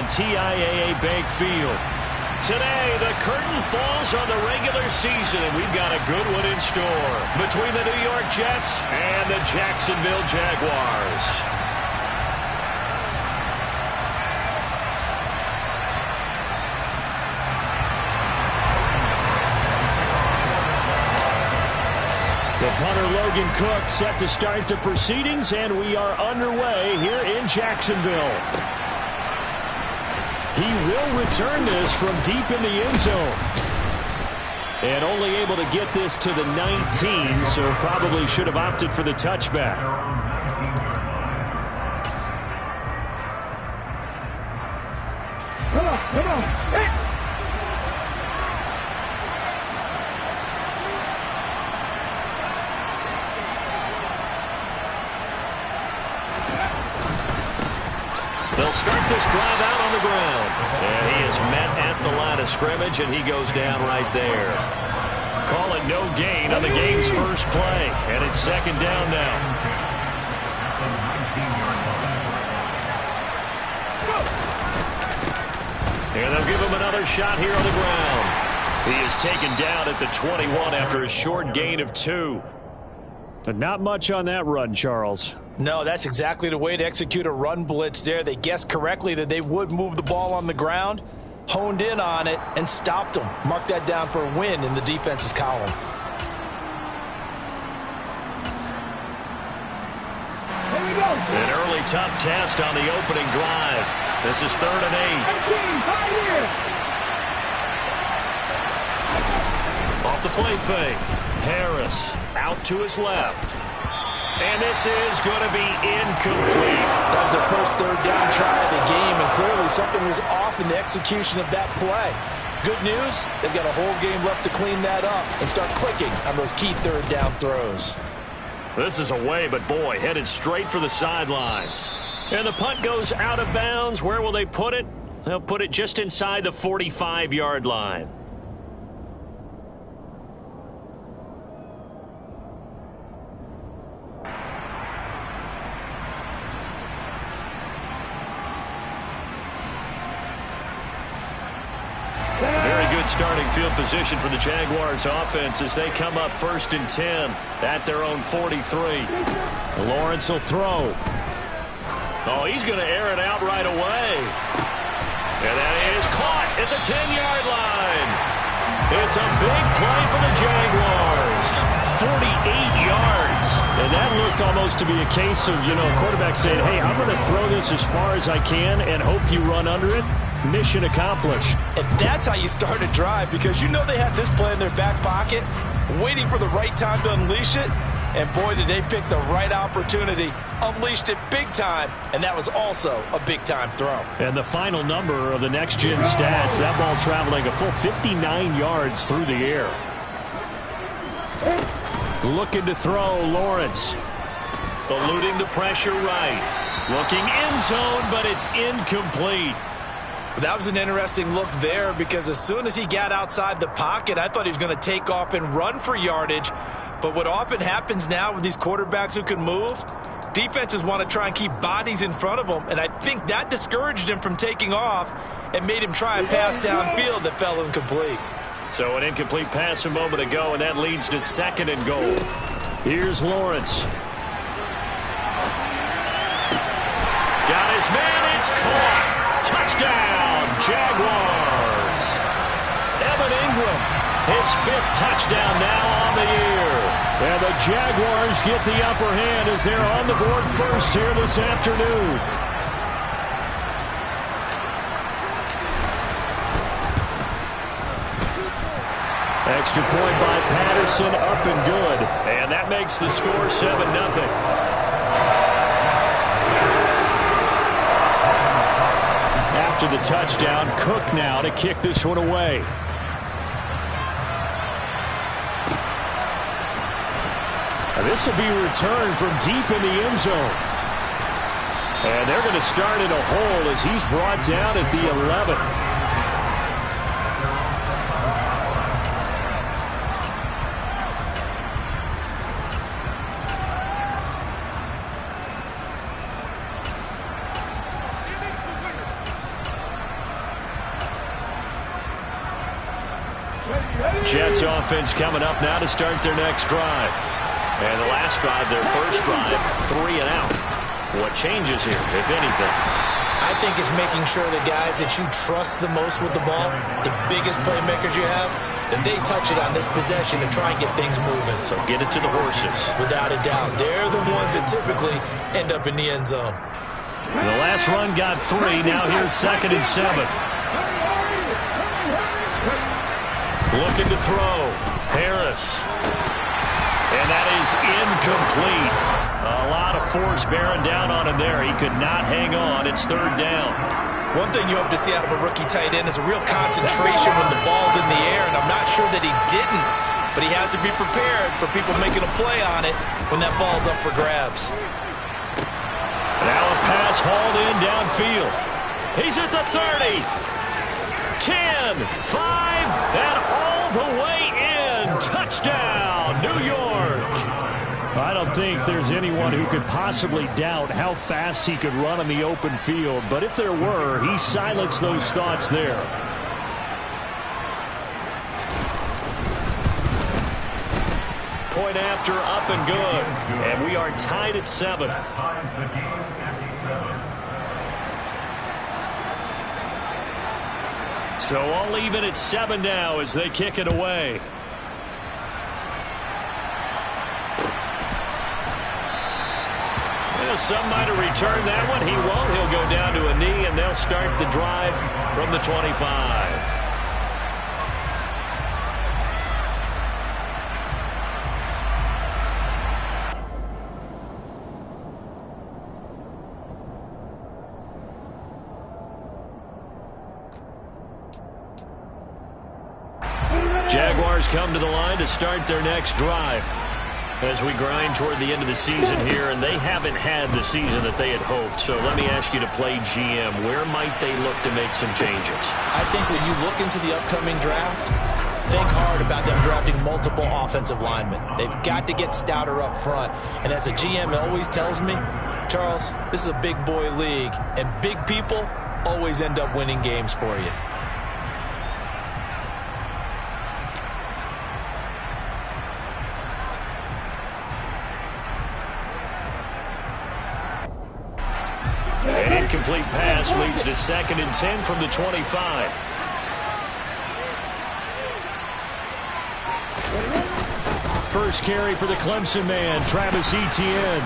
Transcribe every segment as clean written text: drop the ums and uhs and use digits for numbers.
on TIAA Bank Field. Today, the curtain falls on the regular season, and we've got a good one in store between the New York Jets and the Jacksonville Jaguars. The punter Logan Cook set to start the proceedings, and we are underway here in Jacksonville. He will return this from deep in the end zone. And only able to get this to the 19, so probably should have opted for the touchback. Come on. Hey. They'll start this drive out on the ground. And he is met at the line of scrimmage, and he goes down right there. Call it no gain on the game's first play. And it's second down now. And they'll give him another shot here on the ground. He is taken down at the 21 after a short gain of 2. But not much on that run, Charles. No, that's exactly the way to execute a run blitz there. They guessed correctly that they would move the ball on the ground, honed in on it, and stopped them. Mark that down for a win in the defense's column. Here we go. An early tough test on the opening drive. This is 3rd and 8. Off the play fake. Harris out to his left. And this is going to be incomplete. That was their first 3rd down try of the game, and clearly something was off in the execution of that play. Good news, they've got a whole game left to clean that up and start clicking on those key 3rd down throws. This is away, but boy, headed straight for the sidelines. And the punt goes out of bounds. Where will they put it? They'll put it just inside the 45-yard line. Starting field position for the Jaguars offense as they come up 1st and 10 at their own 43. Lawrence will throw. Oh, he's going to air it out right away. And that is caught at the 10-yard line. It's a big play for the Jaguars. 48 yards. And that looked almost to be a case of, quarterback saying, hey, I'm going to throw this as far as I can and hope you run under it. Mission accomplished. And that's how you start a drive, because you know they have this play in their back pocket, waiting for the right time to unleash it. And boy, did they pick the right opportunity. Unleashed it big time, and that was also a big-time throw. And the final number of the next-gen stats, that ball traveling a full 59 yards through the air. Looking to throw, Lawrence. Eluding the pressure right. Looking end zone, but it's incomplete. That was an interesting look there, because as soon as he got outside the pocket, I thought he was going to take off and run for yardage. But what often happens now with these quarterbacks who can move, defenses want to try and keep bodies in front of them, and I think that discouraged him from taking off and made him try a pass downfield that fell incomplete. So an incomplete pass a moment ago, and that leads to 2nd and goal. Here's Lawrence. Got his man, it's caught. Touchdown, Jaguars. Evan Ingram, his 5th touchdown now on the year. And the Jaguars get the upper hand as they're on the board first here this afternoon. Extra point by Patterson, up and good. And that makes the score 7-0. After the touchdown, Cook now to kick this one away. This will be returned from deep in the end zone. And they're going to start in a hole as he's brought down at the 11. Jets offense coming up now to start their next drive. And the last drive, their first drive, 3 and out. What changes here, if anything? I think it's making sure the guys that you trust the most with the ball, the biggest playmakers you have, that they touch it on this possession to try and get things moving. So get it to the horses. Without a doubt. They're the ones that typically end up in the end zone. The last run got 3. Now here's 2nd and 7. Looking to throw. Harris. And that is incomplete. A lot of force bearing down on him there. He could not hang on. It's 3rd down. One thing you hope to see out of a rookie tight end is a real concentration when the ball's in the air, and I'm not sure that he didn't, but he has to be prepared for people making a play on it when that ball's up for grabs. Now a pass hauled in downfield. He's at the 30. 10, 5, and all the way in. Touchdown, New York. I don't think there's anyone who could possibly doubt how fast he could run in the open field. But if there were, he silenced those thoughts there. Point after, up and good. And we are tied at 7. So all even at 7 now as they kick it away. Some might have returned that one. He won't. He'll go down to a knee, and they'll start the drive from the 25. Jaguars come to the line to start their next drive. As we grind toward the end of the season here, and they haven't had the season that they had hoped. So let me ask you to play GM. Where might they look to make some changes? I think when you look into the upcoming draft, think hard about them drafting multiple offensive linemen. They've got to get stouter up front. And as a GM, it always tells me, Charles, this is a big boy league, and big people always end up winning games for you. An incomplete pass leads to 2nd and 10 from the 25. First carry for the Clemson man, Travis Etienne.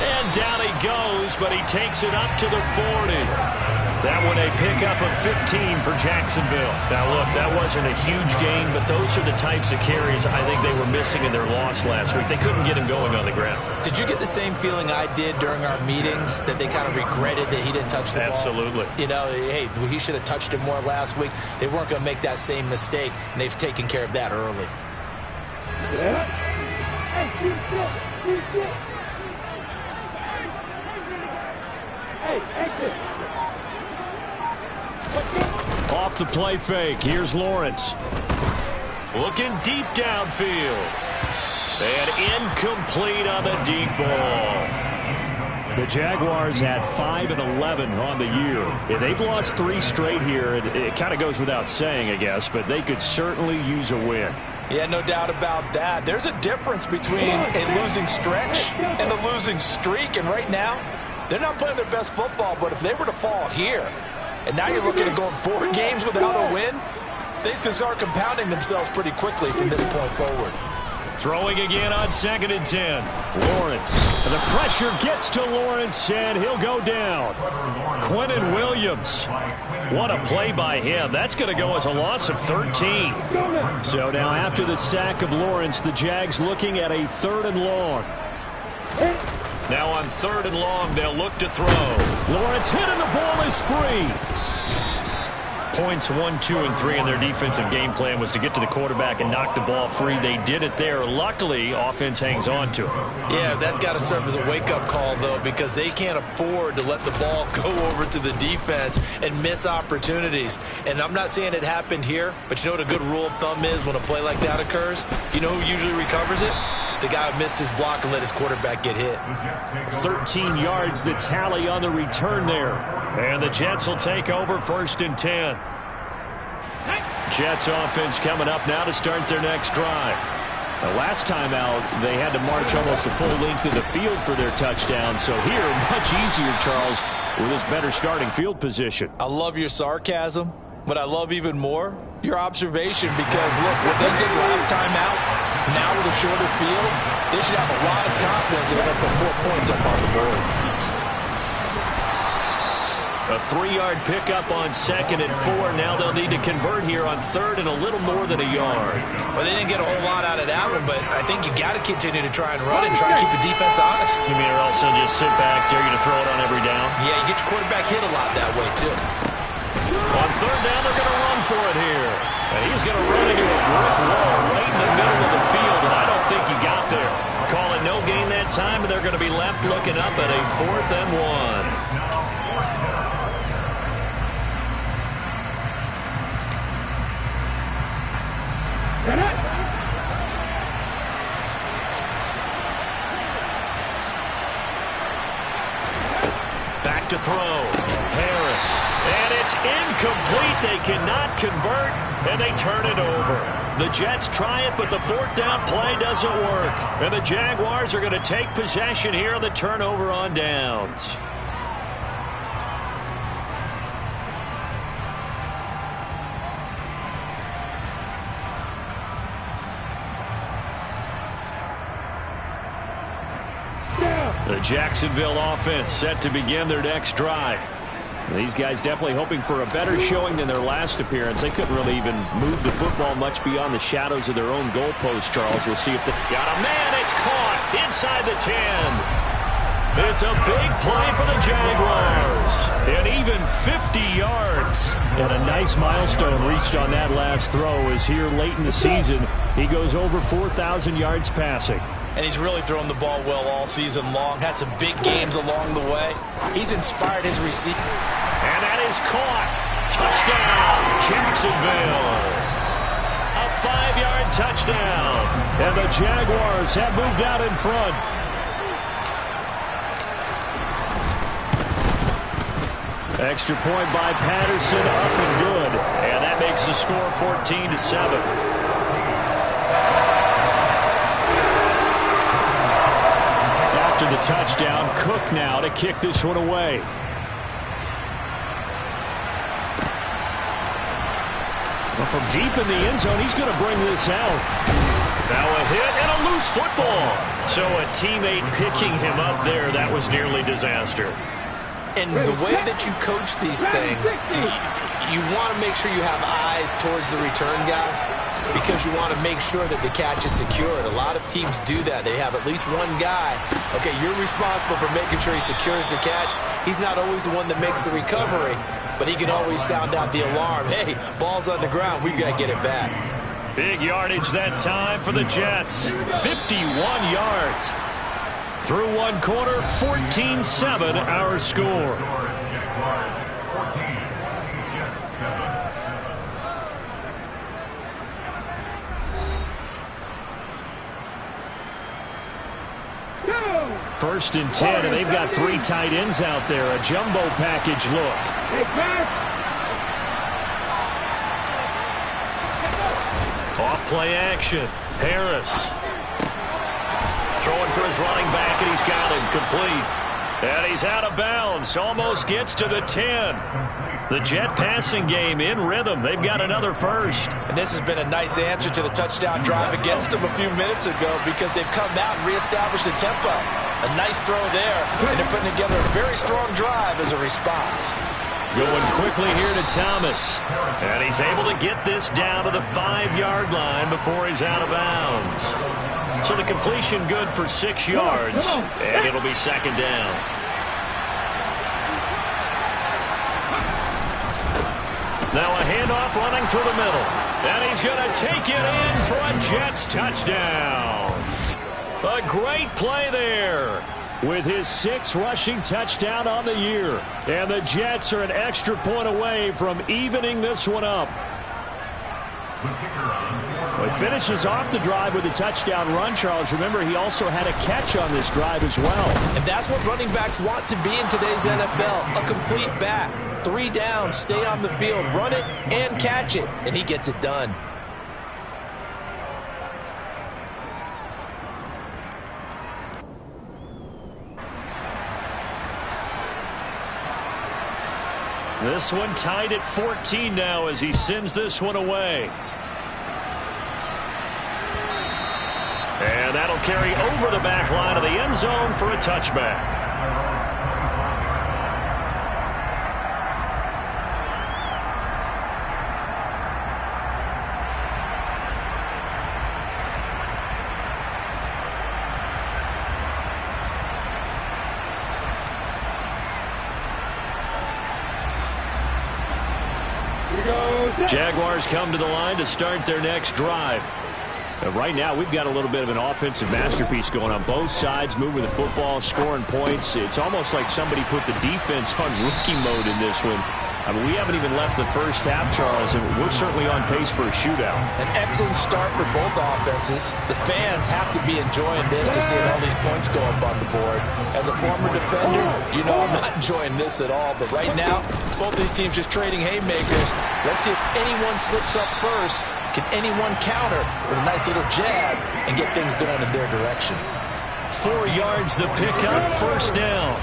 And down he goes, but he takes it up to the 40. That one a pickup of 15 for Jacksonville. Now, look, that wasn't a huge gain, but those are the types of carries I think they were missing in their loss last week. They couldn't get him going on the ground. Did you get the same feeling I did during our meetings, that they kind of regretted that he didn't touch the ball? Absolutely. You know, hey, he should have touched it more last week. They weren't going to make that same mistake, and they've taken care of that early. Off the play fake. Here's Lawrence. Looking deep downfield. And incomplete on the deep ball. The Jaguars at 5-11 on the year. Yeah, they've lost 3 straight here. It kind of goes without saying, I guess, but they could certainly use a win. Yeah, no doubt about that. There's a difference between a losing stretch and a losing streak. And right now, they're not playing their best football, but if they were to fall here, and now you're looking at going 4 games without a win, things can start compounding themselves pretty quickly from this point forward. Throwing again on 2nd and 10. Lawrence. And the pressure gets to Lawrence, and he'll go down. Quinnen Williams. What a play by him. That's going to go as a loss of 13. So now after the sack of Lawrence, the Jags looking at a 3rd and long. Now on 3rd and long, they'll look to throw. Lawrence hit, and the ball is free. Points 1, 2, and 3 in their defensive game plan was to get to the quarterback and knock the ball free. They did it there. Luckily, offense hangs on to it. Yeah, that's got to serve as a wake-up call, though, because they can't afford to let the ball go over to the defense and miss opportunities. And I'm not saying it happened here, but you know what a good rule of thumb is when a play like that occurs? You know who usually recovers it? The guy who missed his block and let his quarterback get hit. 13 yards, the tally on the return there. And the Jets will take over 1st and 10. Jets offense coming up now to start their next drive. The last time out, they had to march almost the full length of the field for their touchdown. So here, much easier, Charles, with this better starting field position. I love your sarcasm, but I love even more your observation because, look, what they did last time out, now with a shorter field, they should have a lot of confidence that they're going to put 4 points up on the board. A 3-yard pickup on 2nd and 4. Now they'll need to convert here on 3rd and a little more than a yard. Well, they didn't get a whole lot out of that one, but I think you got to continue to try and run and try and keep the defense honest. You mean or else they'll just sit back, dare you to throw it on every down? Yeah, you get your quarterback hit a lot that way, too. On 3rd down, they're going to run for it here. And he's going to run into a brick wall right in the middle of the field, and I don't think he got there. Calling no gain that time, and they're going to be left looking up at a 4th and 1. Back to throw. Harris. And it's incomplete. They cannot convert, and they turn it over. The Jets try it, but the 4th down play doesn't work. And the Jaguars are going to take possession here on the turnover on downs. The Jacksonville offense set to begin their next drive. These guys definitely hoping for a better showing than their last appearance. They couldn't really even move the football much beyond the shadows of their own goalpost, Charles. We'll see if they got a man. It's caught inside the 10. It's a big play for the Jaguars. And even 50 yards. And a nice milestone reached on that last throw as here late in the season, he goes over 4,000 yards passing. And he's really thrown the ball well all season long. Had some big games along the way. He's inspired his receiver. And that is caught. Touchdown, Jacksonville. A 5-yard touchdown. And the Jaguars have moved out in front. Extra point by Patterson, up and good. And that makes the score 14-7. The touchdown, Cook now to kick this one away. Well, from deep in the end zone, he's going to bring this out. Now a hit and a loose football. So a teammate picking him up there, that was nearly disaster. And the way that you coach these things, you want to make sure you have eyes towards the return guy, because you want to make sure that the catch is secured. A lot of teams do that. They have at least one guy. Okay, you're responsible for making sure he secures the catch. He's not always the one that makes the recovery, but he can always sound out the alarm. Hey, ball's on the ground. We've got to get it back. Big yardage that time for the Jets. 51 yards. Through one quarter, 14-7 our score. First and 10, and they've got 3 tight ends out there. A jumbo package look. Off play action. Harris. Throwing for his running back, and he's got him complete. And he's out of bounds. Almost gets to the 10. The Jet passing game in rhythm. They've got another first. And this has been a nice answer to the touchdown drive against them a few minutes ago, because they've come out and reestablished the tempo. A nice throw there, and they're putting together a very strong drive as a response. Going quickly here to Thomas. And he's able to get this down to the 5-yard line before he's out of bounds. So the completion good for 6 yards, and it'll be second down. Now a handoff running through the middle. And he's going to take it in for a Jets touchdown. A great play there with his 6th rushing touchdown on the year. And the Jets are an extra point away from evening this one up. Well, he finishes off the drive with a touchdown run, Charles. Remember, he also had a catch on this drive as well. And that's what running backs want to be in today's NFL, a complete back. 3 down, stay on the field, run it, and catch it, and he gets it done. This one tied at 14 now as he sends this one away. And that'll carry over the back line of the end zone for a touchback. Jaguars come to the line to start their next drive. Right now, we've got a little bit of an offensive masterpiece going on both sides, moving the football, scoring points. It's almost like somebody put the defense on rookie mode in this one. I mean, we haven't even left the first half, Charles, and we're certainly on pace for a shootout. An excellent start for both offenses. The fans have to be enjoying this to see all these points go up on the board. As a former defender, you know I'm not enjoying this at all. But right now, both these teams just trading haymakers. Let's see if anyone slips up first. Can anyone counter with a nice little jab and get things going in their direction? 4 yards the pickup, first down.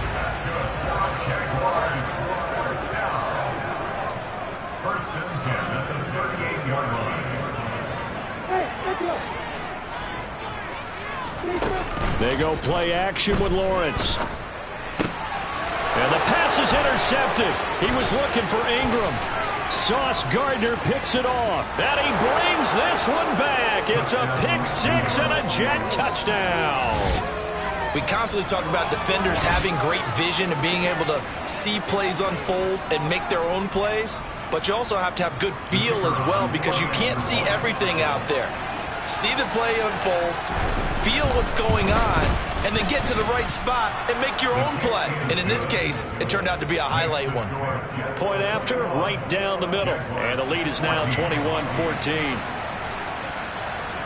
They go play action with Lawrence. And the pass is intercepted. He was looking for Ingram. Sauce Gardner picks it off. And he brings this one back. It's a pick 6 and a Jet touchdown. We constantly talk about defenders having great vision and being able to see plays unfold and make their own plays. But you also have to have good feel as well because you can't see everything out there. See the play unfold, feel what's going on, and then get to the right spot and make your own play. And in this case, it turned out to be a highlight one. Point after, right down the middle. And the lead is now 21-14.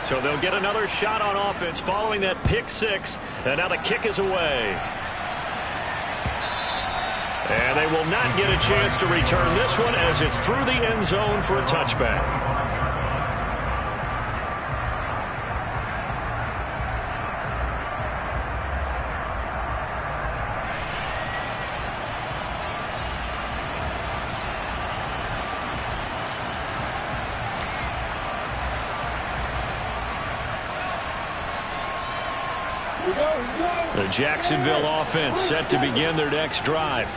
So they'll get another shot on offense following that pick 6. And now the kick is away. And they will not get a chance to return this one as it's through the end zone for a touchback. The Jacksonville offense set to begin their next drive.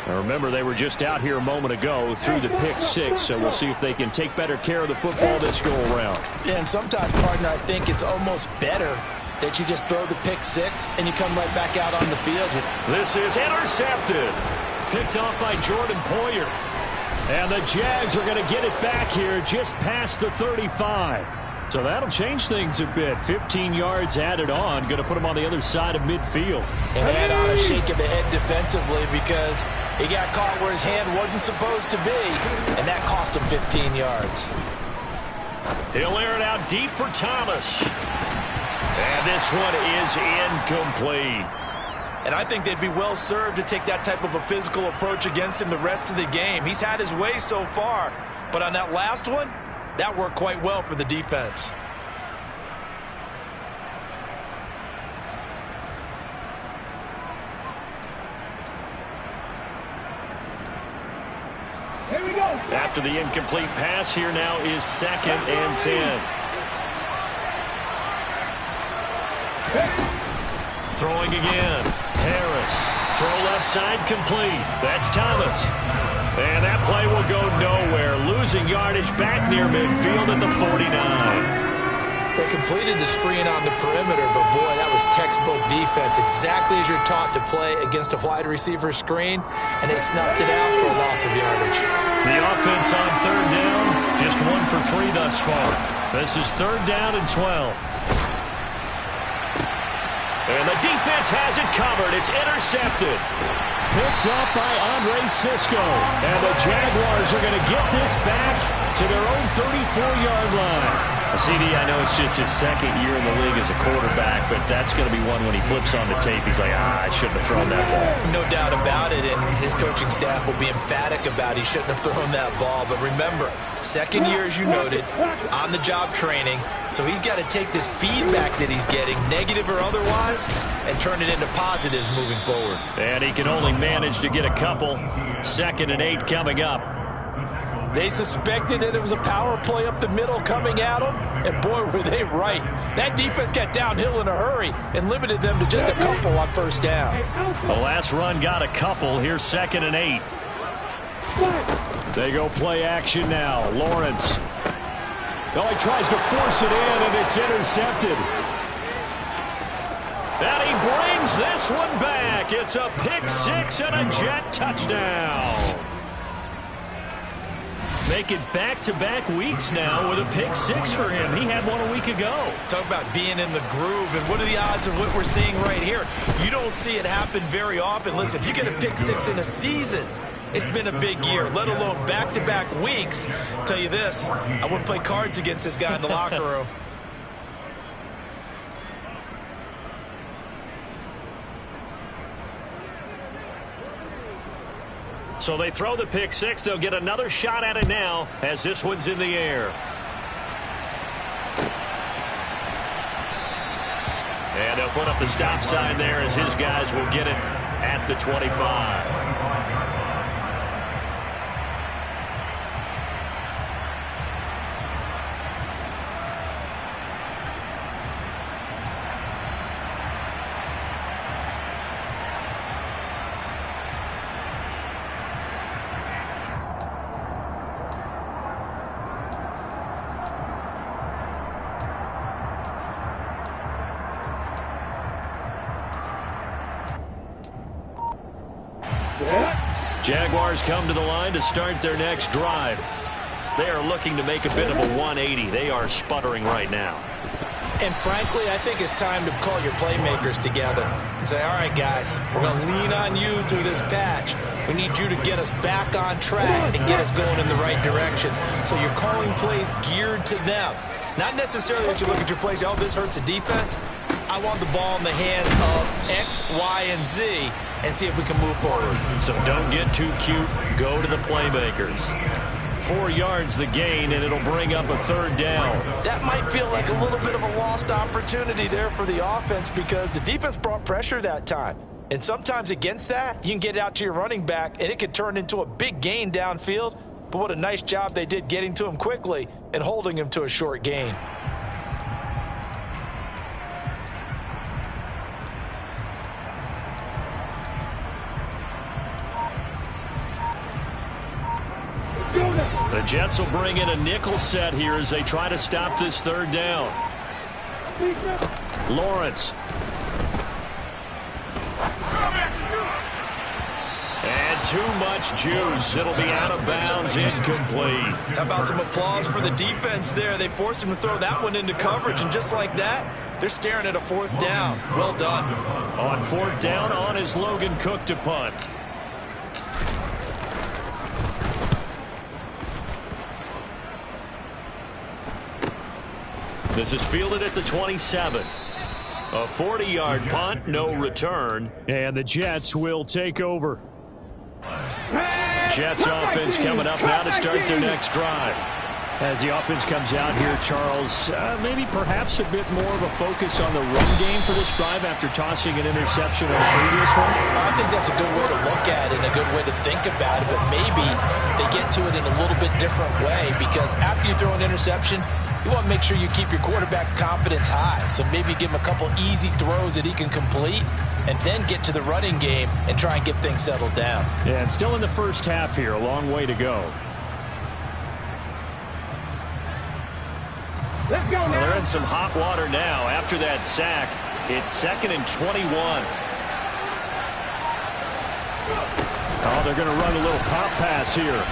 Now remember, they were just out here a moment ago through the pick 6, so we'll see if they can take better care of the football this go-around. Yeah, and sometimes, partner, I think it's almost better that you just throw the pick 6 and you come right back out on the field. This is intercepted. Picked off by Jordan Poyer. And the Jags are going to get it back here just past the 35. So that'll change things a bit. 15 yards added on. Going to put him on the other side of midfield. And add on a shake of the head defensively because he got caught where his hand wasn't supposed to be. And that cost him 15 yards. He'll air it out deep for Thomas. And this one is incomplete. And I think they'd be well served to take that type of a physical approach against him the rest of the game. He's had his way so far. But on that last one, that worked quite well for the defense. Here we go. After the incomplete pass, here now is 2nd and 10. Throwing again. Harris. Throw left side complete. That's Thomas. And that play will go nowhere. Losing yardage back near midfield at the 49. They completed the screen on the perimeter, but boy, that was textbook defense. Exactly as you're taught to play against a wide receiver screen, and they snuffed it out for a loss of yardage. The offense on 3rd down, just 1 for 3 thus far. This is 3rd down and 12. And the defense has it covered. It's intercepted. picked up by Andre Cisco. And the Jaguars are going to get this back to their own 34-yard line. CD, I know it's just his second year in the league as a quarterback, but that's going to be one when he flips on the tape. He's like, I shouldn't have thrown that ball. No doubt about it, and his coaching staff will be emphatic about he shouldn't have thrown that ball. But remember, second year, as you noted, on-the-job training, so he's got to take this feedback that he's getting, negative or otherwise, and turn it into positives moving forward. And he can only manage to get a couple. 2nd and 8 coming up. They suspected that it was a power play up the middle coming at them, and boy, were they right. That defense got downhill in a hurry and limited them to just a couple on first down. The last run got a couple. Here's 2nd and 8. They go play action now. Lawrence. Oh, he tries to force it in, and it's intercepted. And he brings this one back. It's a pick six and a Jet touchdown. Making back-to-back weeks now with a pick six for him. He had one a week ago. Talk about being in the groove, and what are the odds of what we're seeing right here? You don't see it happen very often. Listen, if you get a pick six in a season, it's been a big year, let alone back-to-back weeks. I'll tell you this, I wouldn't play cards against this guy in the locker room. So they throw the pick six. They'll get another shot at it now as this one's in the air. And they'll put up the stop sign there as his guys will get it at the 25. Jaguars come to the line to start their next drive. They are looking to make a bit of a 180. They are sputtering right now. And frankly, I think it's time to call your playmakers together and say, all right, guys, we're going to lean on you through this patch. We need you to get us back on track and get us going in the right direction. So you're calling plays geared to them. Not necessarily that you look at your plays, oh, this hurts the defense. I want the ball in the hands of X, Y, and Z and see if we can move forward. So don't get too cute. Go to the playmakers. 4 yards the gain, and it'll bring up a third down. That might feel like a little bit of a lost opportunity there for the offense because the defense brought pressure that time. And sometimes against that, you can get it out to your running back, and it can turn into a big gain downfield. But what a nice job they did getting to him quickly and holding him to a short gain. The Jets will bring in a nickel set here as they try to stop this third down. Lawrence. And too much juice. It'll be out of bounds, incomplete. How about some applause for the defense there? They forced him to throw that one into coverage, and just like that, they're staring at a fourth down. Well done. On fourth down, on is Logan Cook to punt. This is fielded at the 27. A 40-yard punt, no return, and the Jets will take over. Jets offense coming up now to start their next drive. As the offense comes out here, Charles, maybe perhaps a bit more of a focus on the run game for this drive after tossing an interception on the previous one? I think that's a good way to look at it and a good way to think about it, but maybe they get to it in a little bit different way because after you throw an interception, you want to make sure you keep your quarterback's confidence high. So maybe give him a couple easy throws that he can complete and then get to the running game and try and get things settled down. Yeah, and still in the first half here, a long way to go. Let's go now. They're in some hot water now. After that sack, it's 2nd and 21. Oh, they're going to run a little pop pass here.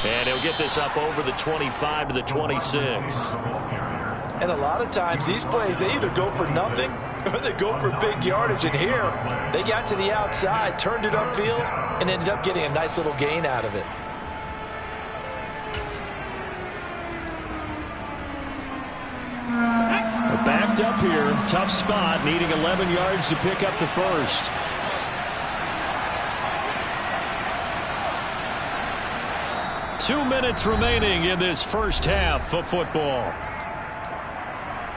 And he'll get this up over the 25 to the 26. And a lot of times these plays, they either go for nothing or they go for big yardage. And here, they got to the outside, turned it upfield, and ended up getting a nice little gain out of it. Backed up here, tough spot, needing 11 yards to pick up the first. Two minutes remaining in this first half of football.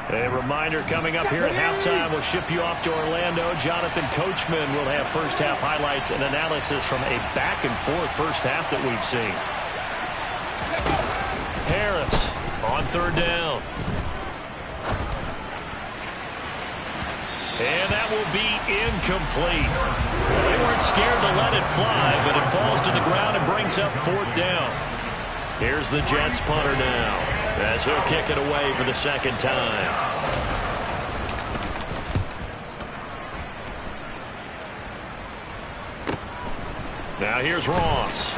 A reminder coming up here at halftime. We'll ship you off to Orlando. Jonathan Coachman will have first half highlights and analysis from a back-and-forth first half that we've seen. Harris on third down. And that will be incomplete. They weren't scared to let it fly, but it falls to the ground and brings up fourth down. Here's the Jets punter now, as he'll kick it away for the second time. Now here's Ross.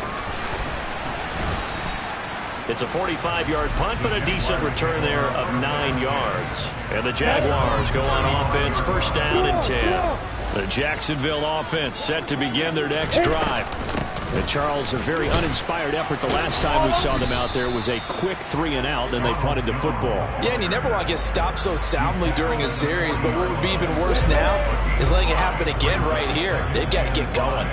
It's a 45-yard punt, but a decent return there of 9 yards. And the Jaguars go on offense, first down and 10. The Jacksonville offense set to begin their next drive. And Charles, a very uninspired effort the last time we saw them out there was a quick 3-and-out, and they punted the football. Yeah, and you never want to get stopped so soundly during a series, but what would be even worse now is letting it happen again right here. They've got to get going.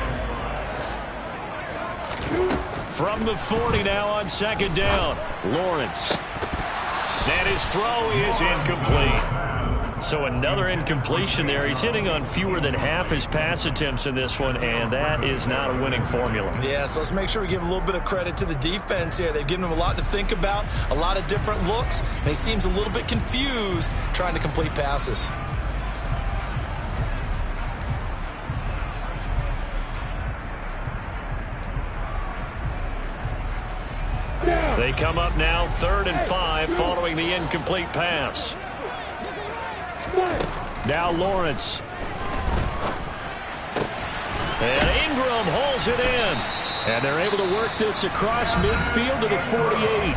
From the 40 now on second down, Lawrence. And his throw is incomplete. So another incompletion there. He's hitting on fewer than half his pass attempts in this one, and that is not a winning formula. Yeah, so let's make sure we give a little bit of credit to the defense here. They've given him a lot to think about, a lot of different looks, and he seems a little bit confused trying to complete passes. They come up now 3rd and 5 following the incomplete pass. Now Lawrence. And Ingram hauls it in. And they're able to work this across midfield to the 48.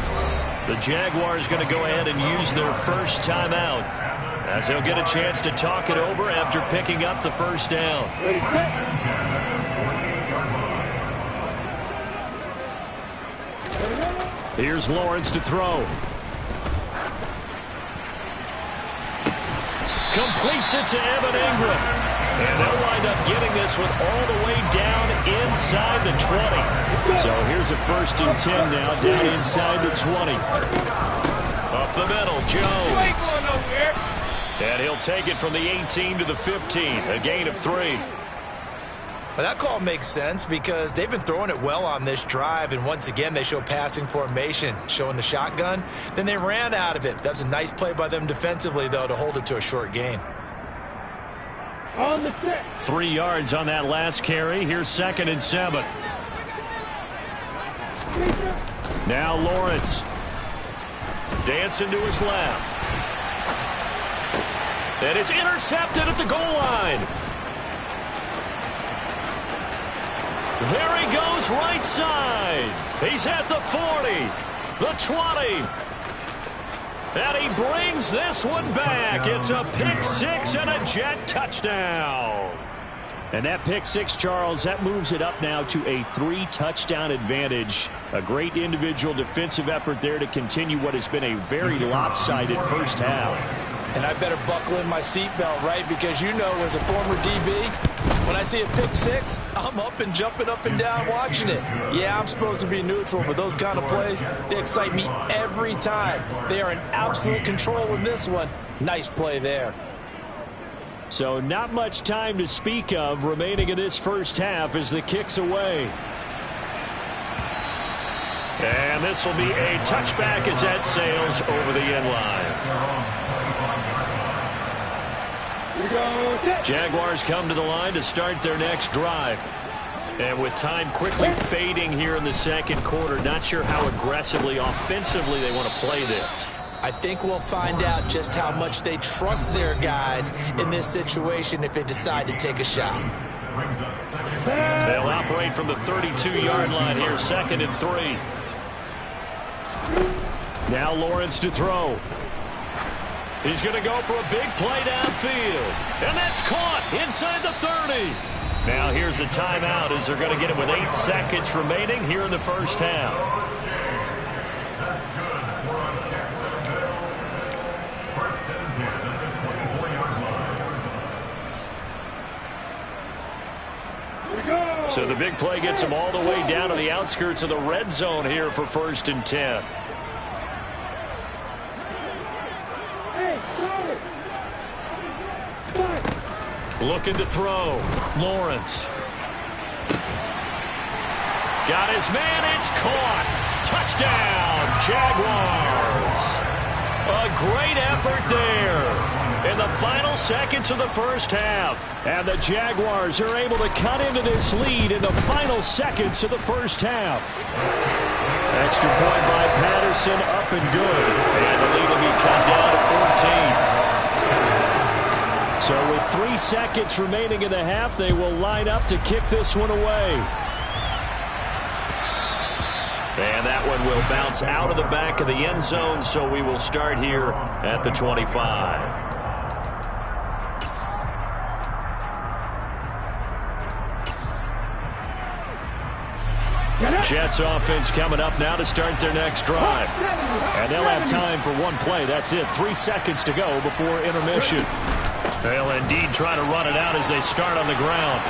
The Jaguars going to go ahead and use their first timeout, as they'll get a chance to talk it over after picking up the first down. Here's Lawrence to throw. Completes it to Evan Ingram. And they'll wind up getting this one all the way down inside the 20. So here's a 1st and 10 now, down inside the 20. Up the middle, Jones. And he'll take it from the 18 to the 15, a gain of 3. Well, that call makes sense because they've been throwing it well on this drive, and once again they show passing formation, showing the shotgun. Then they ran out of it. That's a nice play by them defensively, though, to hold it to a short gain. On the 3 yards on that last carry. Here's 2nd and 7. Now Lawrence. Dancing to his left. And it's intercepted at the goal line. There he goes right side. He's at the 40, the 20. And he brings this one back. It's a pick 6 and a Jet touchdown. And that pick 6, Charles, that moves it up now to a 3-touchdown advantage. A great individual defensive effort there to continue what has been a very lopsided first half. And I better buckle in my seatbelt, right? Because you know, as a former DB, when I see a pick 6, I'm up and jumping up and down watching it. Yeah, I'm supposed to be neutral, but those kind of plays, they excite me every time. They are in absolute control in this one. Nice play there. So not much time to speak of remaining in this first half as the kick's away. And this will be a touchback as that sails over the end line. Jaguars come to the line to start their next drive. And with time quickly fading here in the second quarter, not sure how aggressively, offensively they want to play this. I think we'll find out just how much they trust their guys in this situation if they decide to take a shot. They'll operate from the 32-yard line here, 2nd and 3. Now Lawrence to throw. He's going to go for a big play downfield. And that's caught inside the 30. Now here's a timeout as they're going to get it with 8 seconds remaining here in the first half. So the big play gets him all the way down to the outskirts of the red zone here for 1st and 10. Looking to throw. Lawrence. Got his man. It's caught. Touchdown, Jaguars. A great effort there in the final seconds of the first half. And the Jaguars are able to cut into this lead in the final seconds of the first half. Extra point by Patterson, up and good. And the lead will be cut down to 14. So with 3 seconds remaining in the half, they will line up to kick this one away. And that one will bounce out of the back of the end zone, so we will start here at the 25. Jets offense coming up now to start their next drive. And they'll have time for one play. That's it. 3 seconds to go before intermission. They'll indeed try to run it out as they start on the ground.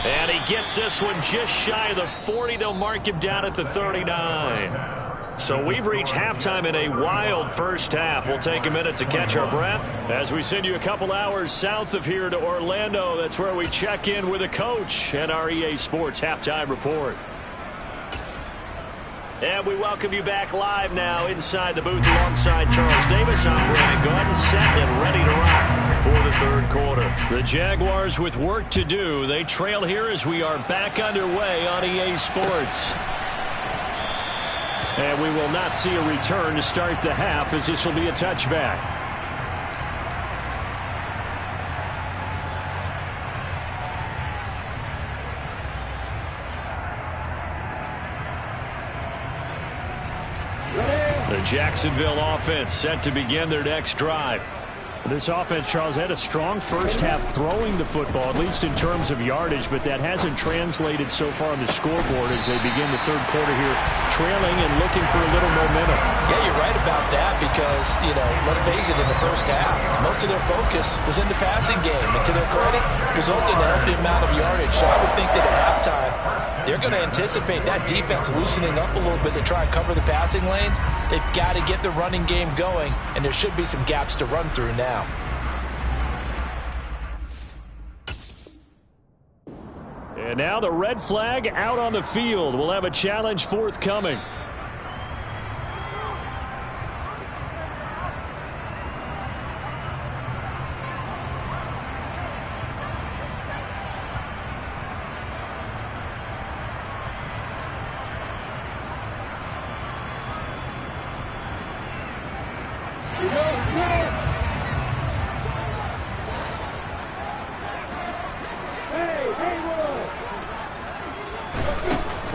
And he gets this one just shy of the 40. They'll mark him down at the 39. So we've reached halftime in a wild first half. We'll take a minute to catch our breath as we send you a couple hours south of here to Orlando. That's where we check in with a coach and our EA Sports Halftime Report. And we welcome you back live now inside the booth alongside Charles Davis. I'm Brandon Gaudin, set and ready to rock for the third quarter. The Jaguars with work to do. They trail here as we are back underway on EA Sports. And we will not see a return to start the half, as this will be a touchback. The Jacksonville offense set to begin their next drive. This offense, Charles, had a strong first half throwing the football, at least in terms of yardage, but that hasn't translated so far on the scoreboard as they begin the third quarter here, trailing and looking for a little momentum. Yeah, you're right about that because, let's face it, in the first half, most of their focus was in the passing game. And to their credit, resulted in a healthy amount of yardage. So I would think that at halftime, they're going to anticipate that defense loosening up a little bit to try and cover the passing lanes. They've got to get the running game going, and there should be some gaps to run through now. And now the red flag out on the field. We'll have a challenge forthcoming.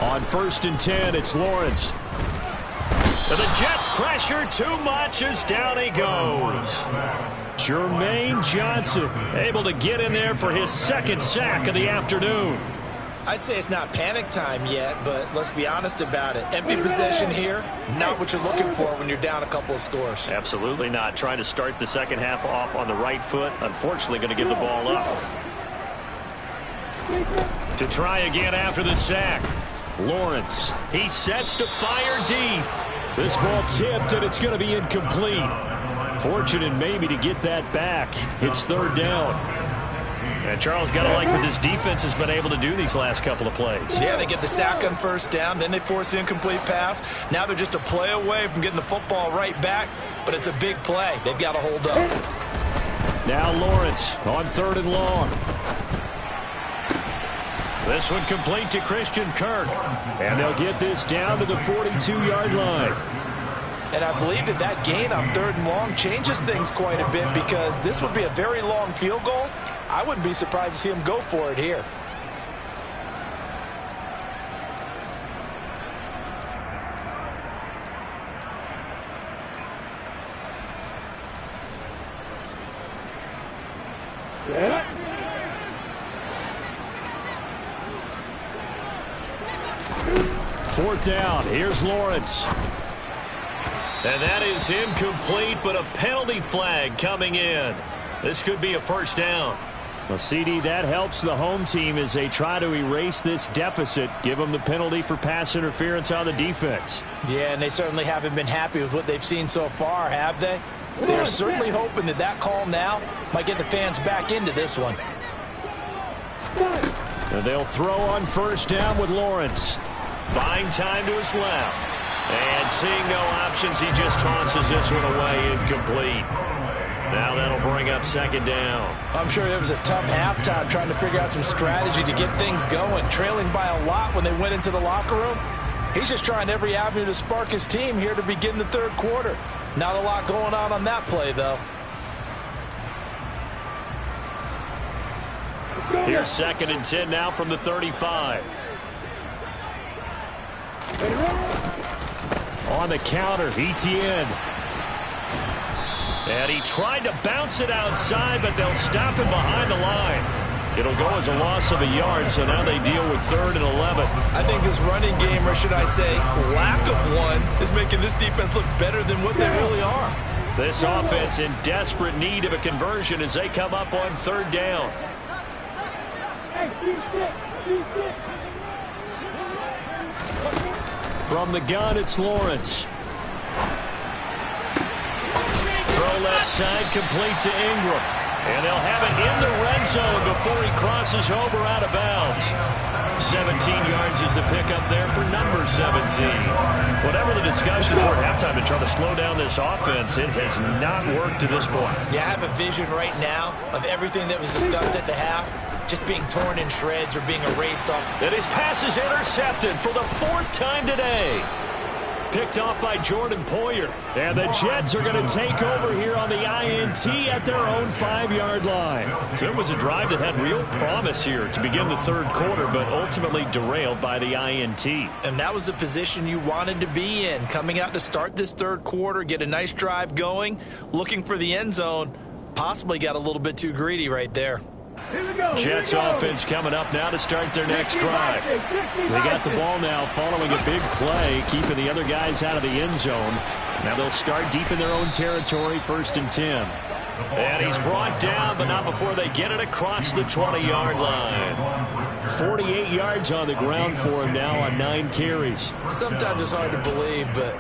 On 1st and 10, it's Lawrence. And the Jets pressure too much as down he goes. Jermaine Johnson able to get in there for his second sack of the afternoon. I'd say it's not panic time yet, but let's be honest about it. Empty possession here, not what you're looking for when you're down a couple of scores. Absolutely not. Trying to start the second half off on the right foot. Unfortunately, going to give the ball up. To try again after the sack. Lawrence. He sets to fire deep. This ball tipped, and it's going to be incomplete. Fortunate maybe to get that back. It's third down. And Charles, got to like what this defense has been able to do these last couple of plays. Yeah, they get the sack on first down, then they force the incomplete pass. Now they're just a play away from getting the football right back, but it's a big play. They've got to hold up. Now Lawrence on 3rd and long. This one complete to Christian Kirk. And they'll get this down to the 42-yard line. And I believe that gain on 3rd and long changes things quite a bit because this would be a very long field goal. I wouldn't be surprised to see him go for it here. Fourth down. Here's Lawrence. And that is incomplete, but a penalty flag coming in. This could be a first down. Well, CD, that helps the home team as they try to erase this deficit. Give them the penalty for pass interference on the defense. Yeah, and they certainly haven't been happy with what they've seen so far, have they? They're certainly hoping that that call now might get the fans back into this one. And they'll throw on first down with Lawrence. Buying time to his left. And seeing no options, he just tosses this one away incomplete. Now that'll bring up second down. I'm sure it was a tough halftime trying to figure out some strategy to get things going. Trailing by a lot when they went into the locker room. He's just trying every avenue to spark his team here to begin the third quarter. Not a lot going on that play, though. Here's second and 10 now from the 35. On the counter, Etienne. And he tried to bounce it outside, but they'll stop him behind the line. It'll go as a loss of a yard, so now they deal with 3rd and 11. I think this running game, or should I say lack of one, is making this defense look better than what they really are. This offense in desperate need of a conversion as they come up on 3rd down. From the gun, it's Lawrence. Throw left side, complete to Ingram. And they'll have it in the red zone before he crosses over out of bounds. 17 yards is the pickup there for number 17. Whatever the discussions were at halftime to try to slow down this offense, it has not worked to this point. Yeah, I have a vision right now of everything that was discussed at the half just being torn in shreds or being erased off. And his pass is intercepted for the 4th time today. Picked off by Jordan Poyer. And the Jets are going to take over here on the INT at their own 5-yard line. So it was a drive that had real promise here to begin the 3rd quarter, but ultimately derailed by the INT. And that was the position you wanted to be in. Coming out to start this 3rd quarter, get a nice drive going, looking for the end zone. Possibly got a little bit too greedy right there. Jets offense coming up now to start their next drive. They got the ball now following a big play, keeping the other guys out of the end zone. Now they'll start deep in their own territory, 1st and 10. And he's brought down, but not before they get it across the 20-yard line. 48 yards on the ground for him now on 9 carries. Sometimes it's hard to believe, but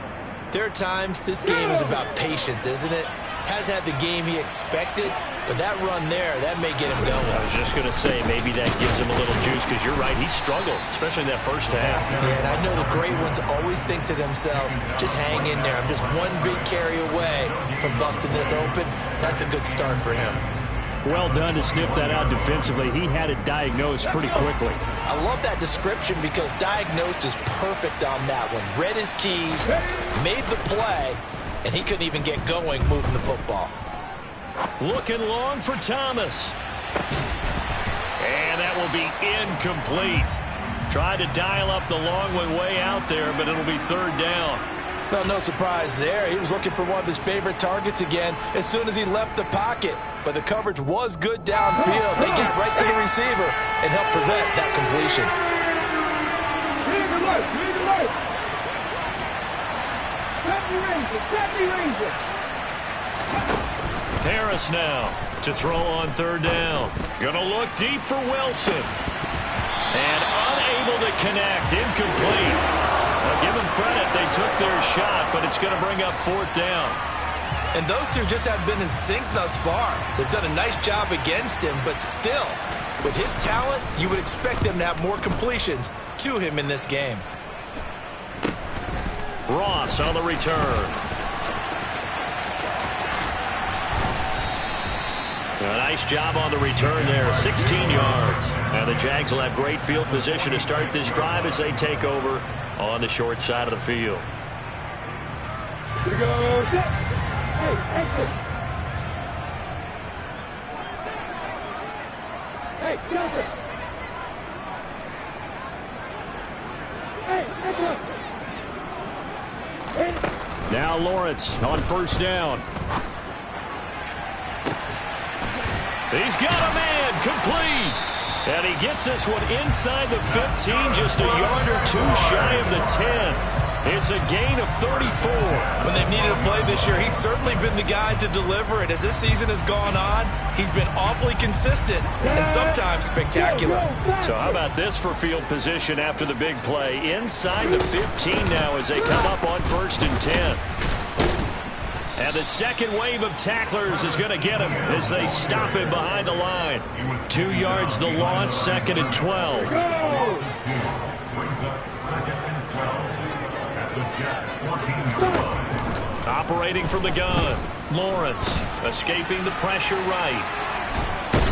there are times this game is about patience, isn't it? Has had the game he expected, but that run there, that may get him going. I was just going to say, maybe that gives him a little juice, because you're right, he struggled, especially in that first half. Yeah, and I know the great ones always think to themselves, just hang in there. I'm just one big carry away from busting this open. That's a good start for him. Well done to sniff that out defensively. He had it diagnosed pretty quickly. I love that description because diagnosed is perfect on that one. Read his keys, made the play, and he couldn't even get going moving the football. Looking long for Thomas. And that will be incomplete. Tried to dial up the long one way out there, but it'll be 3rd down. Well, no surprise there. He was looking for one of his favorite targets again as soon as he left the pocket. But the coverage was good downfield. They got right to the receiver and helped prevent that completion. Harris now to throw on 3rd down. Gonna look deep for Wilson. And unable to connect. Incomplete. Well, give them credit. They took their shot, but it's going to bring up 4th down. And those two just haven't been in sync thus far. They've done a nice job against him, but still, with his talent, you would expect him to have more completions to him in this game. Ross on the return. A nice job on the return there, 16 yards. And the Jags will have great field position to start this drive as they take over on the short side of the field. Here we go. Hey, exit. Hey, Johnson. Hey, exit. Now Lawrence on 1st down. He's got a man, complete. And he gets this one inside the 15, just a yard or two shy of the 10. It's a gain of 34. When they've needed a play this year, he's certainly been the guy to deliver it. As this season has gone on, he's been awfully consistent and sometimes spectacular. So how about this for field position after the big play? Inside the 15 now as they come up on 1st and 10. And the second wave of tacklers is going to get him as they stop him behind the line. 2 yards the loss, 2nd and 12. Operating from the gun, Lawrence escaping the pressure right.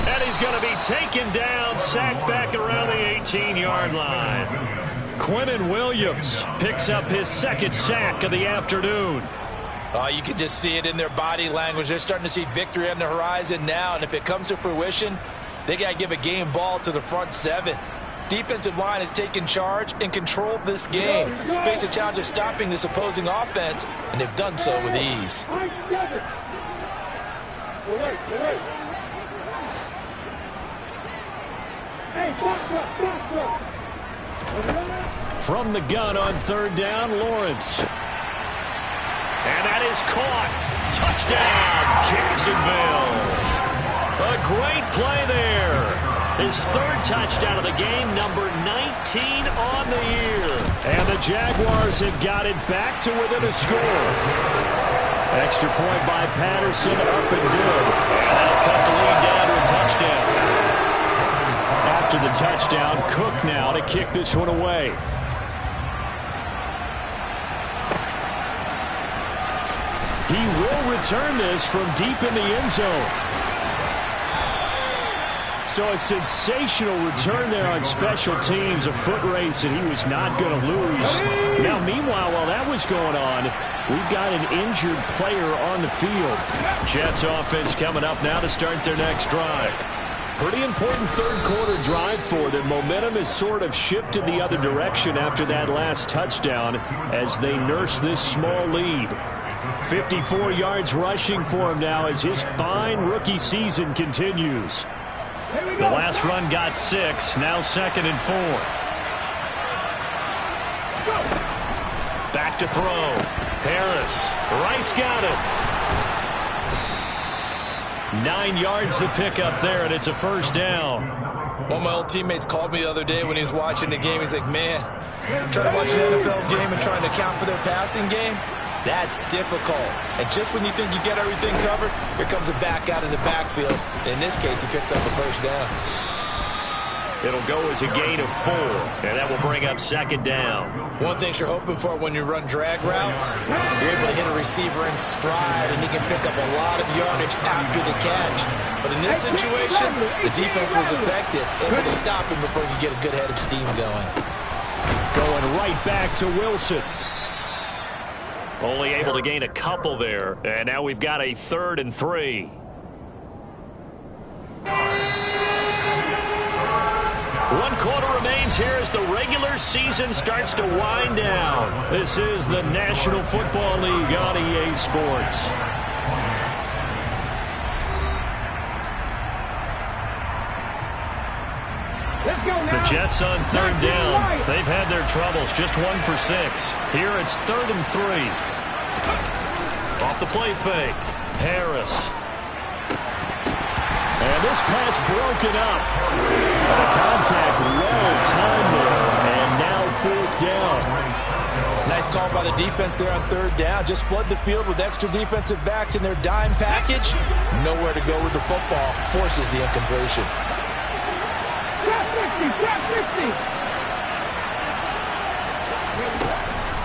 And he's going to be taken down, sacked back around the 18-yard line. Quinnen Williams picks up his 2nd sack of the afternoon. You can just see it in their body language. They're starting to see victory on the horizon now, and if it comes to fruition, they got to give a game ball to the front 7. Defensive line has taken charge and controlled this game. Face a challenge of stopping this opposing offense, and they've done so with ease. From the gun on 3rd down, Lawrence. And that is caught. Touchdown, Jacksonville. A great play there. His 3rd touchdown of the game, number 19 on the year. And the Jaguars have got it back to within a score. Extra point by Patterson, up and good. And that'll cut the lead down to a touchdown. After the touchdown, Cook now to kick this one away. He will return this from deep in the end zone. So a sensational return there on special teams, a foot race that he was not going to lose. Now, meanwhile, while that was going on, we've got an injured player on the field. Jets offense coming up now to start their next drive. Pretty important 3rd quarter drive for them. Momentum has sort of shifted the other direction after that last touchdown as they nurse this small lead. 54 yards rushing for him now as his fine rookie season continues. The last run got 6, now 2nd and 4. Back to throw. Harris, right's got it. 9 yards to pick up there, and it's a 1st down. One of my old teammates called me the other day when he was watching the game. He's like, man, trying to watch an NFL game and trying to account for their passing game, that's difficult. And just when you think you get everything covered, here comes a back out of the backfield. In this case, he picks up a 1st down. It'll go as a gain of 4, and that will bring up 2nd down. One thing you're hoping for when you run drag routes, you're able to hit a receiver in stride, and he can pick up a lot of yardage after the catch. But in this situation, the defense was effective, able to stop him before you get a good head of steam going. Going right back to Wilson. Only able to gain a couple there, and now we've got a 3rd and 3. One quarter remains here as the regular season starts to wind down. This is the National Football League on EA Sports. The Jets on 3rd down. They've had their troubles, just 1 for 6. Here it's 3rd and 3. Off the play fake. Harris. And this pass broken up. The contact well timed there. And now 4th down. Nice call by the defense there on 3rd down. Just flood the field with extra defensive backs in their dime package. Nowhere to go with the football. Forces the incompletion.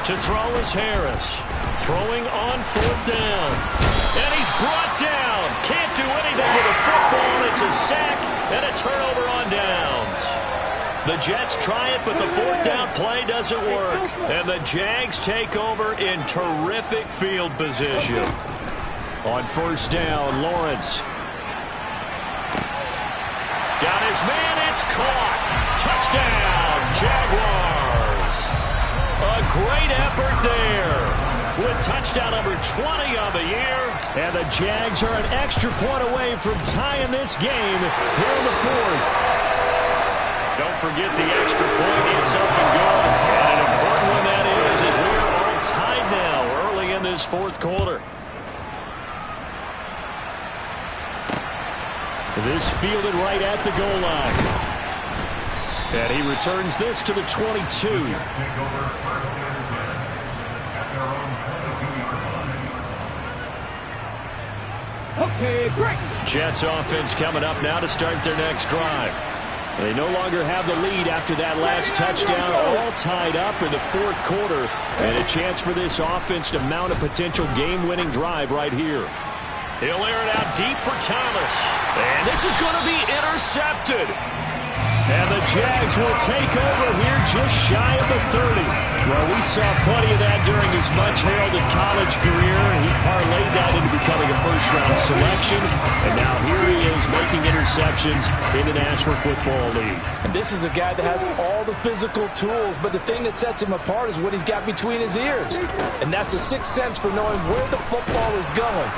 To throw is Harris. Throwing on 4th down. And he's brought down. Can't do anything with a football. It's a sack and a turnover on downs. The Jets try it, but the 4th down play doesn't work. And the Jags take over in terrific field position. On 1st down, Lawrence. Got his man. It's caught. Touchdown, Jaguars. A great effort there. with touchdown number 20 on the year. And the Jags are an extra point away from tying this game here in the fourth. Don't forget the extra point. It's up and good. And an important one that is, as we are all tied now early in this fourth quarter. This fielded right at the goal line. And he returns this to the 22. Okay, great. Jets offense coming up now to start their next drive. They no longer have the lead after that last touchdown, all tied up in the fourth quarter, and a chance for this offense to mount a potential game-winning drive right here. He'll air it out deep for Thomas. And this is going to be intercepted. And the Jags will take over here just shy of the 30. Well, we saw plenty of that during his much-heralded college career. He parlayed that into becoming a first-round selection. And now here he is making interceptions in the National Football League. And this is a guy that has all the physical tools, but the thing that sets him apart is what he's got between his ears. And that's the sixth sense for knowing where the football is going.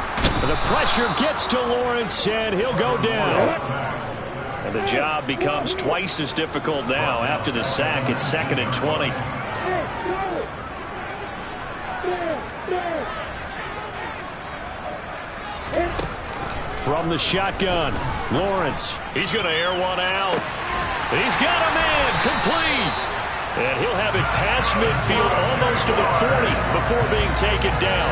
The pressure gets to Lawrence, and he'll go down. And the job becomes twice as difficult now. After the sack, it's 2nd and 20. From the shotgun, Lawrence. He's going to air one out. He's got a man complete. And he'll have it past midfield almost to the 40 before being taken down.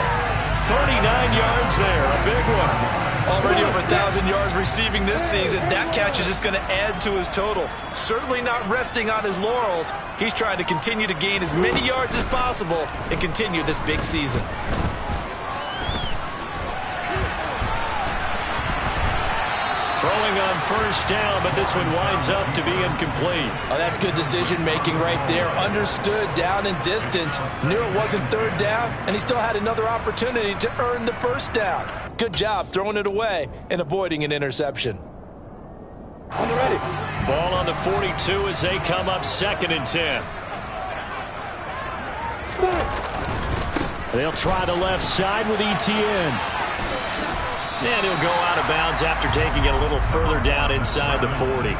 39 yards there, a big one. Already over 1,000 yards receiving this season. That catch is just going to add to his total. Certainly not resting on his laurels. He's trying to continue to gain as many yards as possible and continue this big season. Throwing on first down, but this one winds up to be incomplete. Oh, that's good decision-making right there. Understood down and distance. Knew it wasn't third down, and he still had another opportunity to earn the first down. Good job throwing it away and avoiding an interception. On the ready. Ball on the 42 as they come up 2nd and 10. They'll try the left side with Etienne. And he'll go out of bounds after taking it a little further down inside the 40.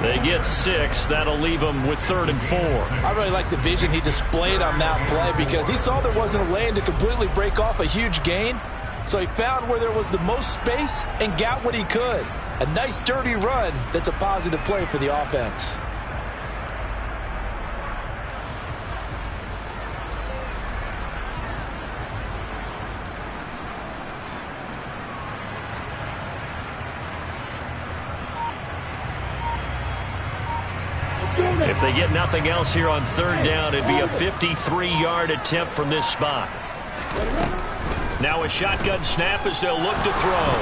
They get 6. That'll leave them with 3rd and 4. I really like the vision he displayed on that play because he saw there wasn't a lane to completely break off a huge gain. So he found where there was the most space and got what he could. A nice dirty run that's a positive play for the offense. If they get nothing else here on 3rd down, it'd be a 53-yard attempt from this spot. Now a shotgun snap as they'll look to throw.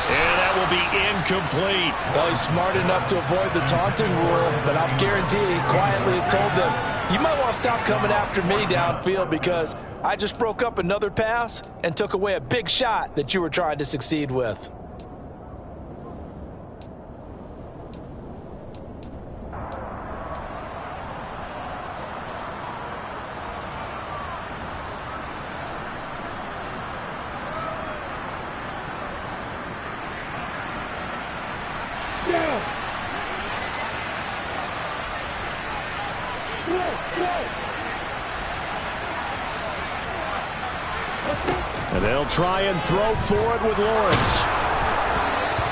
And that will be incomplete. Well, he's smart enough to avoid the taunting rule, but I'll guarantee he quietly has told them, you might want to stop coming after me downfield because I just broke up another pass and took away a big shot that you were trying to succeed with. And they'll try and throw for it with Lawrence.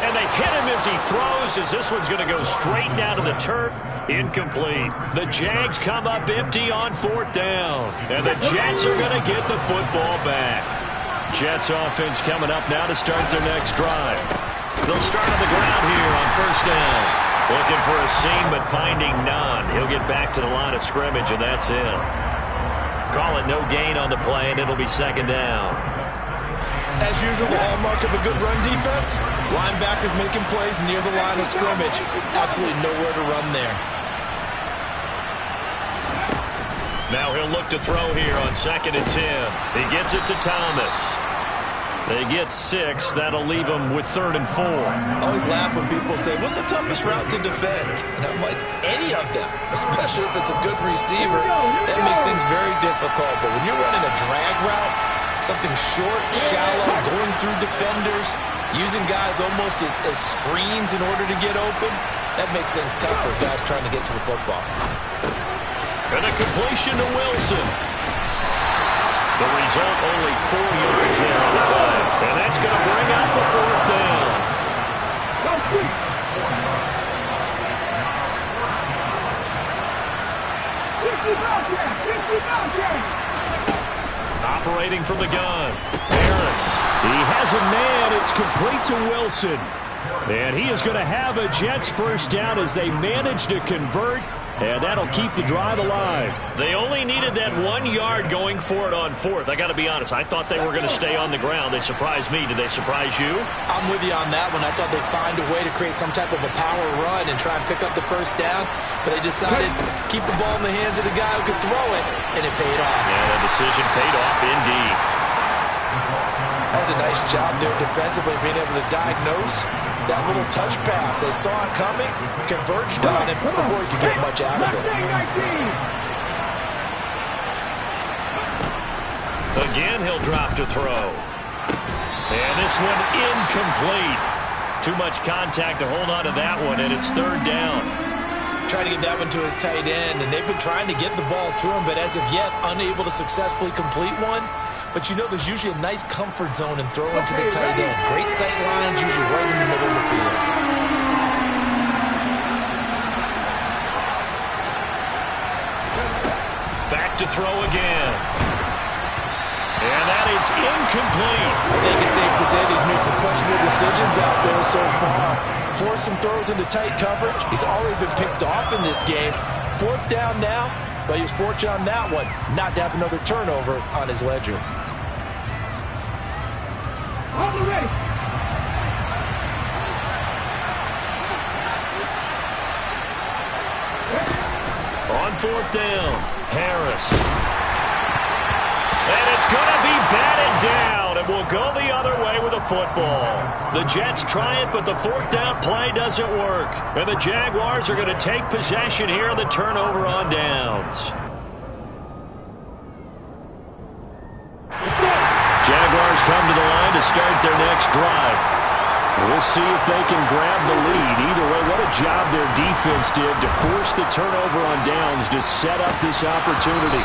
And they hit him as he throws, as this one's going to go straight down to the turf. Incomplete. The Jags come up empty on 4th down. And the Jets are going to get the football back. Jets offense coming up now to start their next drive. They'll start on the ground here on 1st down. Looking for a seam, but finding none. He'll get back to the line of scrimmage, and that's it. Call it no gain on the play, and it'll be 2nd down. As usual, the hallmark of a good run defense, linebackers making plays near the line of scrimmage. Absolutely nowhere to run there. Now he'll look to throw here on 2nd and 10. He gets it to Thomas. They get 6. That'll leave them with 3rd and 4. I always laugh when people say, what's the toughest route to defend? And I'm like, any of them, especially if it's a good receiver. That makes things very difficult. But when you're running a drag route, something short, shallow, going through defenders, using guys almost as screens in order to get open, that makes things tough for guys trying to get to the football. And a completion to Wilson. The result, only 4 yards there on the play. And that's going to bring up the 4th down. Operating from the gun, Harris. He has a man. It's complete to Wilson. And he is going to have a Jets first down as they manage to convert. And that'll keep the drive alive. They only needed that 1 yard going for it on 4th. I got to be honest, I thought they were going to stay on the ground. They surprised me. Did they surprise you? I'm with you on that one. I thought they'd find a way to create some type of a power run and try and pick up the first down. But they decided to keep the ball in the hands of the guy who could throw it, and it paid off. Yeah, the decision paid off indeed. That was a nice job there defensively, being able to diagnose that little touch pass. They saw it coming, converged on it before he could get much out of it. Again, he'll drop to throw. And this one incomplete. Too much contact to hold on to that one, and it's 3rd down. Trying to get that one to his tight end, and they've been trying to get the ball to him, but as of yet, unable to successfully complete one. But you know there's usually a nice comfort zone in throwing to the tight end. Great sight lines, usually right in the middle of the field. Back to throw again. And that is incomplete. I think it's safe to say that he's made some questionable decisions out there so far. Forced some throws into tight coverage. He's already been picked off in this game. 4th down now, but he was fortunate on that one not to have another turnover on his ledger. On the ready. On 4th down, Harris. And it's going to be batted down, and we'll go the other way with the football. The Jets try it, but the 4th down play doesn't work. And the Jaguars are going to take possession here on the turnover on downs. Jaguars come to the line to start their next drive. We'll see if they can grab the lead. Either way, what a job their defense did to force the turnover on downs to set up this opportunity.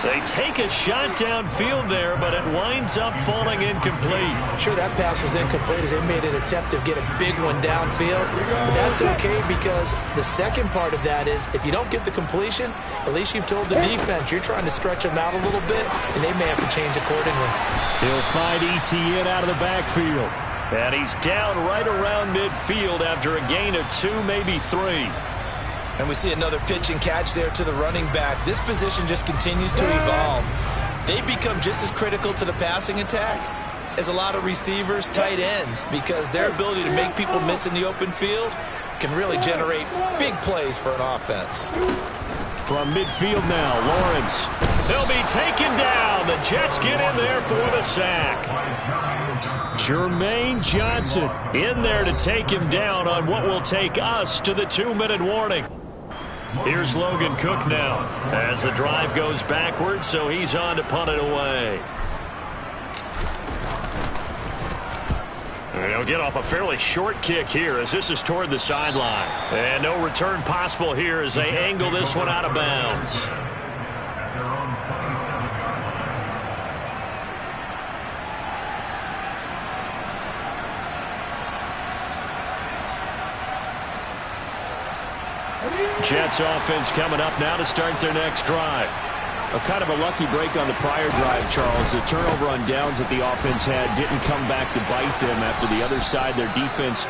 They take a shot downfield there, but it winds up falling incomplete. Sure, that pass was incomplete as they made an attempt to get a big one downfield. But that's okay because the second part of that is if you don't get the completion, at least you've told the defense you're trying to stretch them out a little bit, and they may have to change accordingly. He'll find Etienne out of the backfield. And he's down right around midfield after a gain of 2, maybe 3. And we see another pitch and catch there to the running back. This position just continues to evolve. They become just as critical to the passing attack as a lot of receivers, tight ends, because their ability to make people miss in the open field can really generate big plays for an offense. From midfield now, Lawrence. He'll be taken down. The Jets get in there for the sack. Jermaine Johnson in there to take him down on what will take us to the 2-minute warning. Here's Logan Cook now as the drive goes backwards, so he's on to punt it away. And he'll get off a fairly short kick here as this is toward the sideline. And no return possible here as they angle this one out of bounds. Jets offense coming up now to start their next drive. A kind of a lucky break on the prior drive, Charles. The turnover on downs that the offense had didn't come back to bite them after the other side. Their defense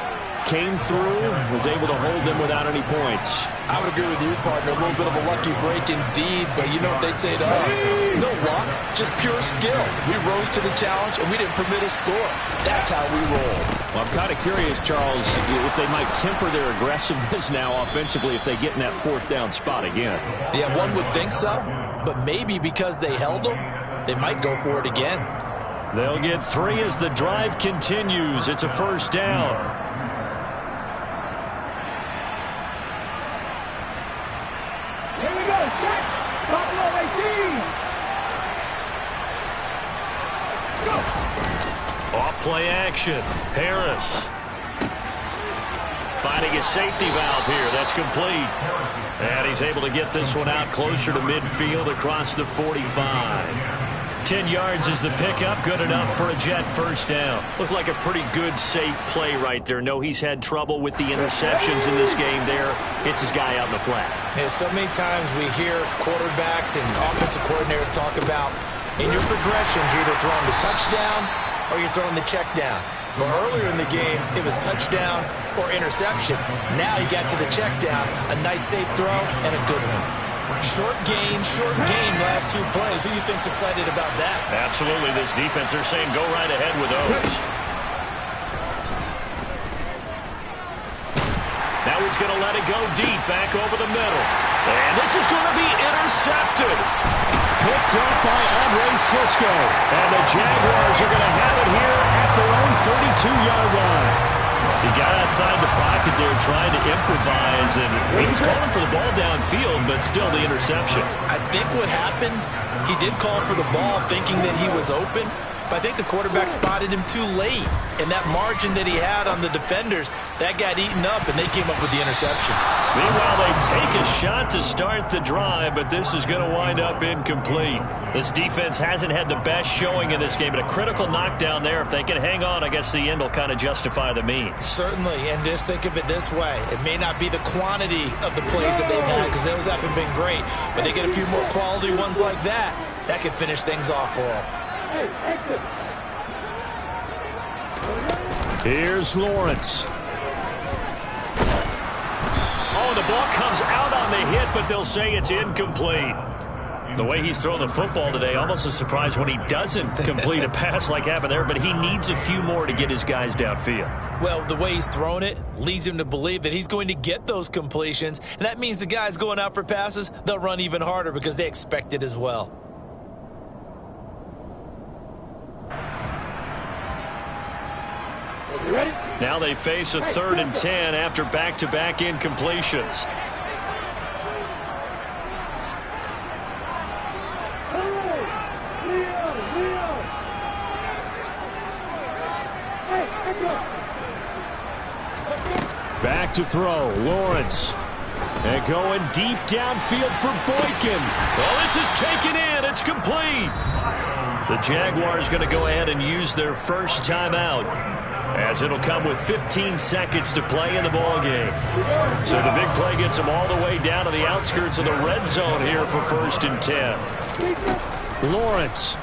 came through, was able to hold them without any points. I would agree with you, partner. A little bit of a lucky break indeed, but you know what they'd say to us? No luck, just pure skill. We rose to the challenge, and we didn't permit a score. That's how we roll. Well, I'm kind of curious, Charles, if they might temper their aggressiveness now offensively if they get in that 4th down spot again. Yeah, one would think so, but maybe because they held them, they might go for it again. They'll get 3 as the drive continues. It's a first down. Here we go. Set. Buffalo 18. Let's go. Off play action. Harris finding a safety valve here. That's complete. And he's able to get this one out closer to midfield across the 45. 10 yards is the pickup. Good enough for a Jet first down. Looked like a pretty good, safe play right there. No, he's had trouble with the interceptions in this game there. Hits his guy out in the flat. Yeah, so many times we hear quarterbacks and offensive coordinators talk about in your progressions, you're either throwing the touchdown or you're throwing the check down. But earlier in the game, it was touchdown or interception. Now you got to the check down, a nice safe throw, and a good one. Short game, last 2 plays. Who do you think's excited about that? Absolutely. This defense, they're saying go right ahead with those. Now he's going to let it go deep, back over the middle. And this is going to be intercepted. Picked up by Andre Cisco. And the Jaguars are going to have it here at their own 32-yard line. He got outside the pocket there trying to improvise, and he was calling for the ball downfield, but still the interception. I think what happened, he did call for the ball thinking that he was open, but I think the quarterback spotted him too late. And that margin that he had on the defenders, that got eaten up, and they came up with the interception. Meanwhile, they take a shot to start the drive, but this is going to wind up incomplete. This defense hasn't had the best showing in this game, but a critical knockdown there. If they can hang on, I guess the end will kind of justify the means. Certainly, and just think of it this way. It may not be the quantity of the plays that they've had, because those haven't been great, but they get a few more quality ones like that. That could finish things off for them. Hey, exit. Here's Lawrence. Oh, the ball comes out on the hit, but they'll say it's incomplete. The way he's throwing the football today, almost a surprise when he doesn't complete a pass like happened there, but he needs a few more to get his guys downfield. Well, the way he's thrown it leads him to believe that he's going to get those completions, and that means the guys going out for passes, they'll run even harder because they expect it as well. You ready? Now they face a 3rd and 10 after back-to-back incompletions. Back to throw, Lawrence. And going deep downfield for Boykin. Oh, this is taken in. It's complete. The Jaguars going to go ahead and use their first timeout, as it'll come with 15 seconds to play in the ball game. So the big play gets them all the way down to the outskirts of the red zone here for 1st and 10. Lawrence.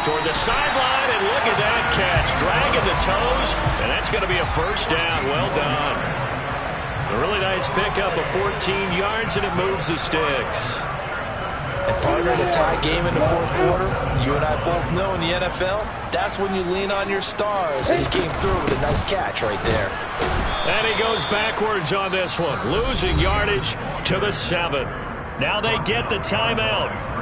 Toward the sideline, and look at that catch. Dragging the toes, and that's going to be a first down. Well done. A really nice pickup of 14 yards, and it moves the sticks. And partner, in a tie game in the 4th quarter, you and I both know in the NFL, that's when you lean on your stars. And he came through with a nice catch right there. And he goes backwards on this one, losing yardage to the 7. Now they get the timeout.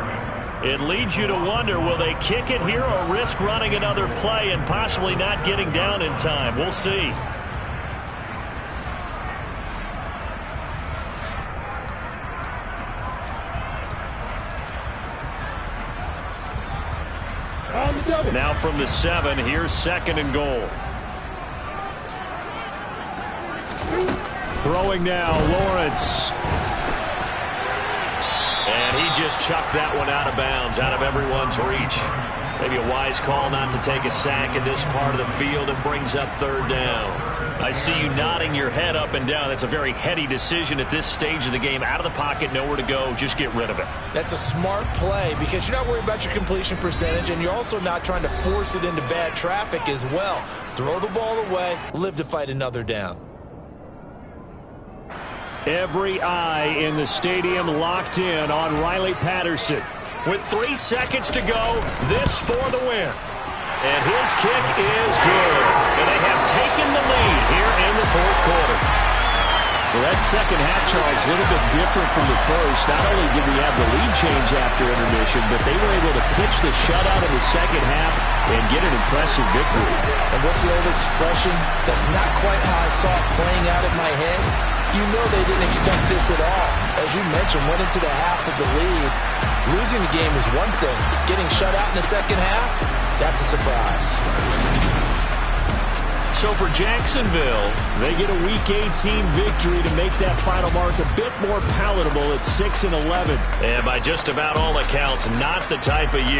It leads you to wonder, will they kick it here or risk running another play and possibly not getting down in time? We'll see. Now from the 7, here's 2nd and goal. Throwing now, Lawrence. And he just chucked that one out of bounds, out of everyone's reach. Maybe a wise call not to take a sack in this part of the field, and brings up 3rd down. I see you nodding your head up and down. That's a very heady decision at this stage of the game. Out of the pocket, nowhere to go. Just get rid of it. That's a smart play because you're not worried about your completion percentage, and you're also not trying to force it into bad traffic as well. Throw the ball away, live to fight another down. Every eye in the stadium locked in on Riley Patterson. With 3 seconds to go, this for the win. And his kick is good. And they have taken the lead here in the 4th quarter. Well, that That second half, Charles, a little bit different from the first. Not only did we have the lead change after intermission, but they were able to pitch the shutout in the second half and get an impressive victory. And what's the old expression? That's not quite how I saw it playing out in my head. You know they didn't expect this at all. As you mentioned, went into the half with the lead. Losing the game is one thing. Getting shut out in the second half, that's a surprise. So for Jacksonville, they get a Week 18 victory to make that final mark a bit more palatable at 6-11. And by just about all accounts, not the type of year